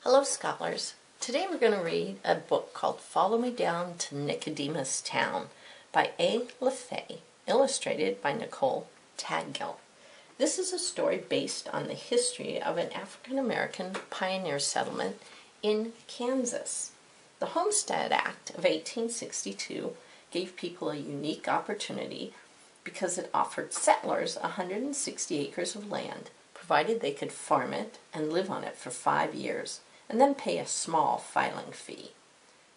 Hello, scholars. Today we're going to read a book called Follow Me Down to Nicodemus Town by A. LaFay, illustrated by Nicole Tadgill. This is a story based on the history of an African-American pioneer settlement in Kansas. The Homestead Act of 1862 gave people a unique opportunity because it offered settlers 160 acres of land, provided they could farm it and live on it for 5 years, and then pay a small filing fee.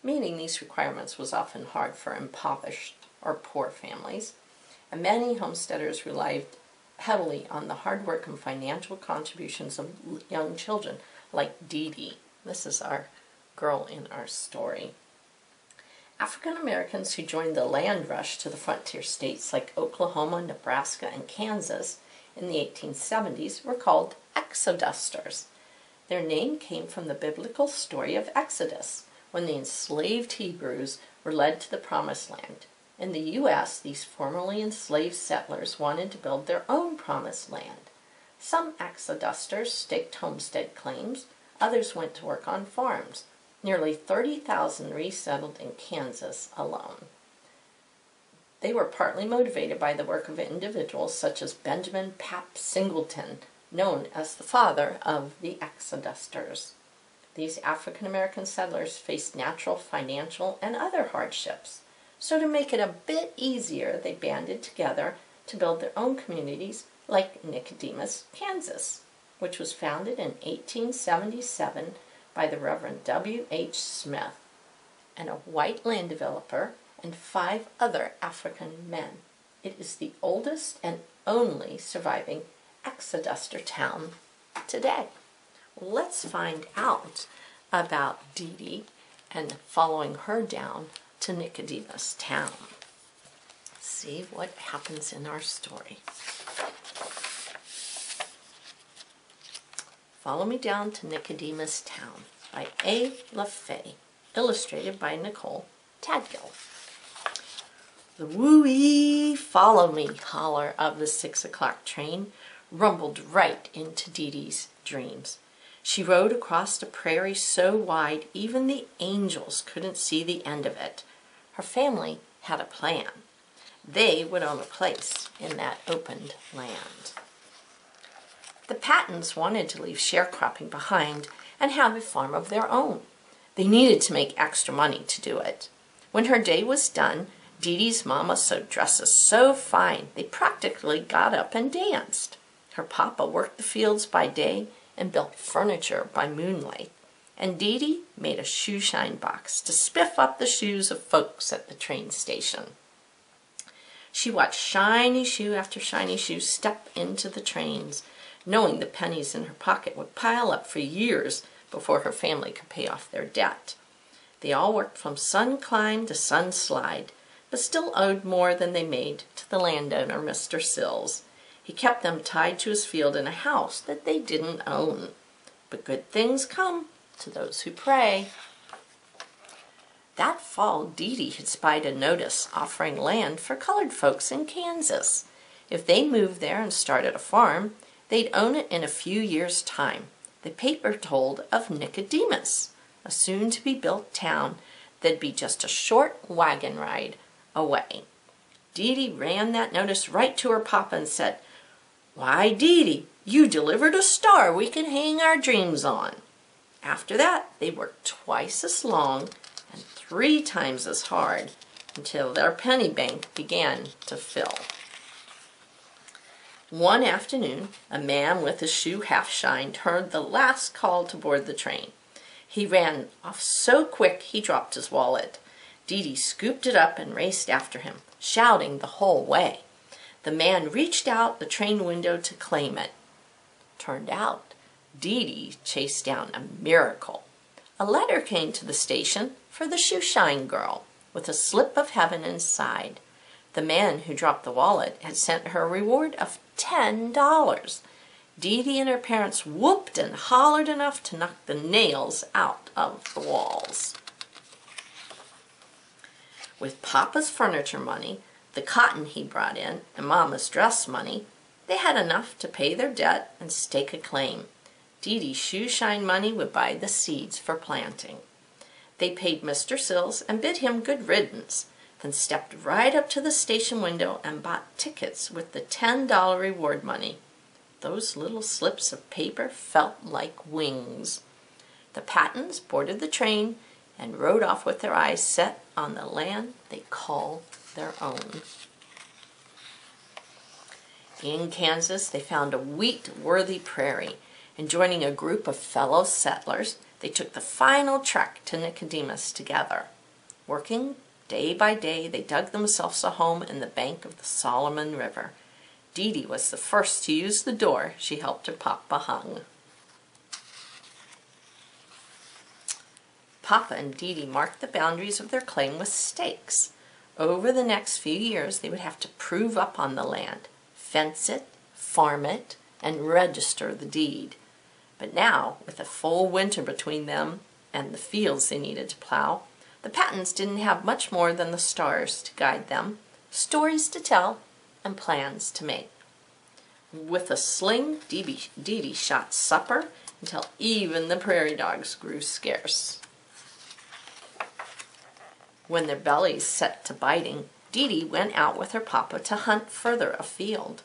Meeting these requirements was often hard for impoverished or poor families, and many homesteaders relied heavily on the hard work and financial contributions of young children like Dee Dee. This is our girl in our story. African Americans who joined the land rush to the frontier states like Oklahoma, Nebraska, and Kansas in the 1870s were called exodusters. Their name came from the biblical story of Exodus, when the enslaved Hebrews were led to the Promised Land. In the U.S., these formerly enslaved settlers wanted to build their own Promised Land. Some exodusters staked homestead claims, others went to work on farms. Nearly 30,000 resettled in Kansas alone. They were partly motivated by the work of individuals such as Benjamin Pap Singleton, known as the father of the exodusters. These African-American settlers faced natural, financial, and other hardships. So to make it a bit easier, they banded together to build their own communities like Nicodemus, Kansas, which was founded in 1877 by the Reverend W.H. Smith, and a white land developer and 5 other African men. It is the oldest and only surviving exoduster town today. Let's find out about Dee Dee and following her down to Nicodemus Town. See what happens in our story. Follow Me Down to Nicodemus Town by A. LaFay, illustrated by Nicole Tadgill. The woo-wee follow me holler of the 6 o'clock train rumbled right into Dee Dee's dreams. She rode across a prairie so wide even the angels couldn't see the end of it. Her family had a plan. They would own a place in that opened land. The Pattons wanted to leave sharecropping behind and have a farm of their own. They needed to make extra money to do it. When her day was done, Dee Dee's mama sewed dresses so fine they practically got up and danced. Her papa worked the fields by day and built furniture by moonlight. And Dee Dee made a shoe shine box to spiff up the shoes of folks at the train station. She watched shiny shoe after shiny shoe step into the trains, knowing the pennies in her pocket would pile up for years before her family could pay off their debt. They all worked from sun climb to sun slide, but still owed more than they made to the landowner, Mr. Sills. He kept them tied to his field in a house that they didn't own. But good things come to those who pray. That fall, Dee Dee had spied a notice offering land for colored folks in Kansas. If they moved there and started a farm, they'd own it in a few years' time. The paper told of Nicodemus, a soon-to-be-built town that'd be just a short wagon ride away. Dee Dee ran that notice right to her papa and said, "Why, Dee Dee, you delivered a star we can hang our dreams on." After that, they worked twice as long and 3 times as hard until their penny bank began to fill. One afternoon, a man with his shoe half shined heard the last call to board the train. He ran off so quick he dropped his wallet. Dee Dee scooped it up and raced after him, shouting the whole way. The man reached out the train window to claim it. Turned out, Dee Dee chased down a miracle. A letter came to the station for the shoe shine girl, with a slip of heaven inside. The man who dropped the wallet had sent her a reward of $10. Dee Dee and her parents whooped and hollered enough to knock the nails out of the walls. With Papa's furniture money, the cotton he brought in, and Mama's dress money, they had enough to pay their debt and stake a claim. Dee Dee's shoe shine money would buy the seeds for planting. They paid Mr. Sills and bid him good riddance, then stepped right up to the station window and bought tickets with the $10 reward money. Those little slips of paper felt like wings. The Pattons boarded the train and rode off with their eyes set on the land they call their own. In Kansas, they found a wheat-worthy prairie, and joining a group of fellow settlers, they took the final trek to Nicodemus together. Working day by day, they dug themselves a home in the bank of the Solomon River. Dee Dee was the first to use the door she helped her papa hung. Papa and Dee Dee marked the boundaries of their claim with stakes. Over the next few years, they would have to prove up on the land, fence it, farm it, and register the deed. But now, with a full winter between them and the fields they needed to plow, the Pattons didn't have much more than the stars to guide them, stories to tell, and plans to make. With a sling, Dee Dee shot supper until even the prairie dogs grew scarce. When their bellies set to biting, Dee Dee went out with her papa to hunt further afield.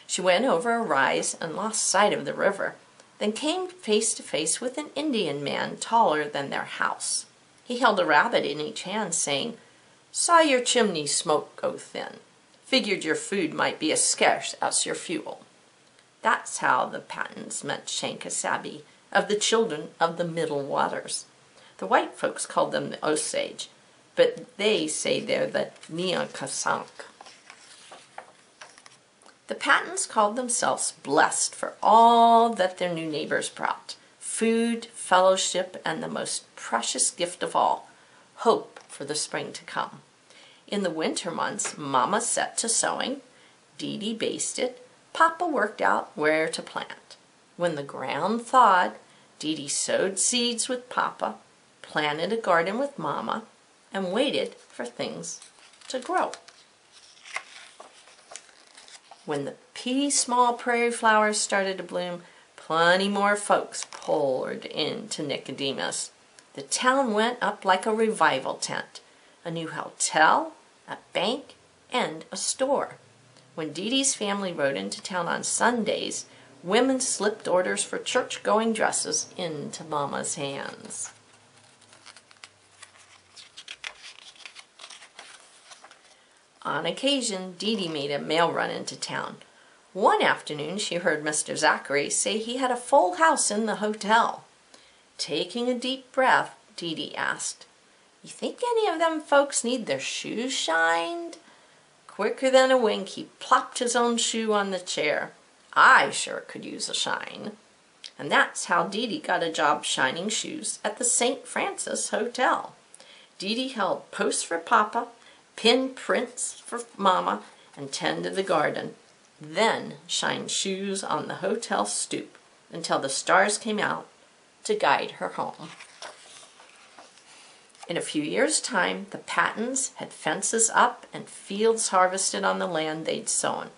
She went over a rise and lost sight of the river, then came face to face with an Indian man taller than their house. He held a rabbit in each hand, saying, "Saw your chimney smoke go thin. Figured your food might be as scarce as your fuel." That's how the Pattons met Shankasabi, of the children of the Middle Waters. The white folks called them the Osage, but they say they're the Neakasank. The Pattons called themselves blessed for all that their new neighbors brought: food, fellowship, and the most precious gift of all, hope for the spring to come. In the winter months, Mama set to sewing, Dee Dee basted, Papa worked out where to plant. When the ground thawed, Dee Dee sowed seeds with Papa, planted a garden with Mama, and waited for things to grow. When the pea-small prairie flowers started to bloom, plenty more folks poured into Nicodemus. The town went up like a revival tent. A new hotel, a bank, and a store. When Dee Dee's family rode into town on Sundays, women slipped orders for church-going dresses into Mama's hands. On occasion, Dee Dee made a mail run into town. One afternoon, she heard Mr. Zachary say he had a full house in the hotel. Taking a deep breath, Dee Dee asked, "You think any of them folks need their shoes shined?" Quicker than a wink, he plopped his own shoe on the chair. "I sure could use a shine." And that's how Dee Dee got a job shining shoes at the St. Francis Hotel. Dee Dee held posts for Papa, pinned prints for Mama, and tended the garden, then shined shoes on the hotel stoop until the stars came out to guide her home. In a few years' time, the Pattons had fences up and fields harvested on the land they'd sown.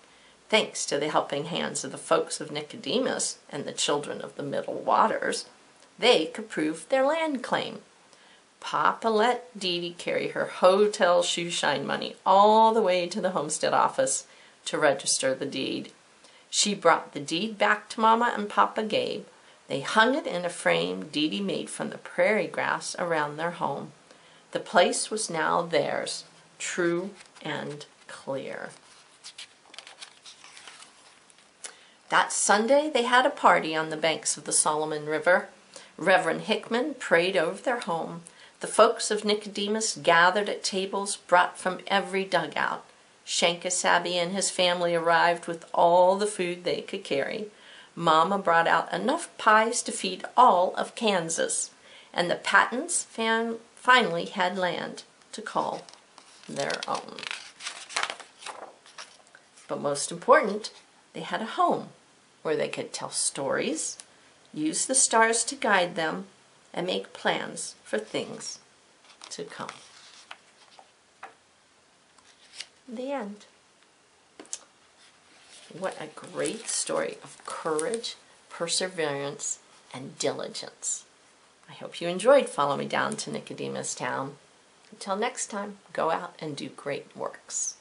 Thanks to the helping hands of the folks of Nicodemus and the children of the Middle Waters, they could prove their land claim. Papa let Dee Dee carry her hotel shoe shine money all the way to the homestead office to register the deed. She brought the deed back to Mama and Papa Gabe. They hung it in a frame Dee Dee made from the prairie grass around their home. The place was now theirs, true and clear. That Sunday, they had a party on the banks of the Solomon River. Reverend Hickman prayed over their home. The folks of Nicodemus gathered at tables brought from every dugout. Shankasabi and his family arrived with all the food they could carry. Mama brought out enough pies to feed all of Kansas. And the Pattons finally had land to call their own. But most important, they had a home where they could tell stories, use the stars to guide them, and make plans for things to come. The end. What a great story of courage, perseverance, and diligence. I hope you enjoyed Follow Me Down to Nicodemus Town. Until next time, go out and do great works.